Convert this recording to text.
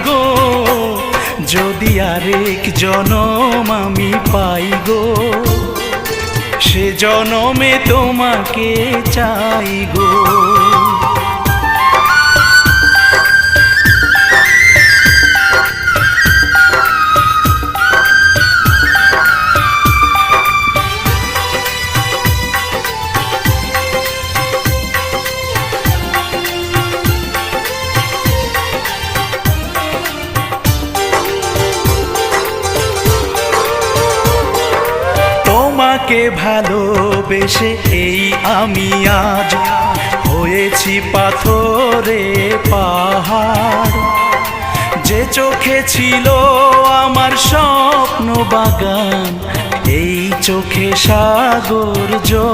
গো, যদি আরেক জনম আমি পাই গো, সে জনমে তোমাকে চাই গো। তোমাকে ভালোবেসে এই আমি আজ হয়েছি পাথরে পাহাড়, যে চোখে ছিল আমার স্বপ্ন বাগান, এই চোখে সাগর।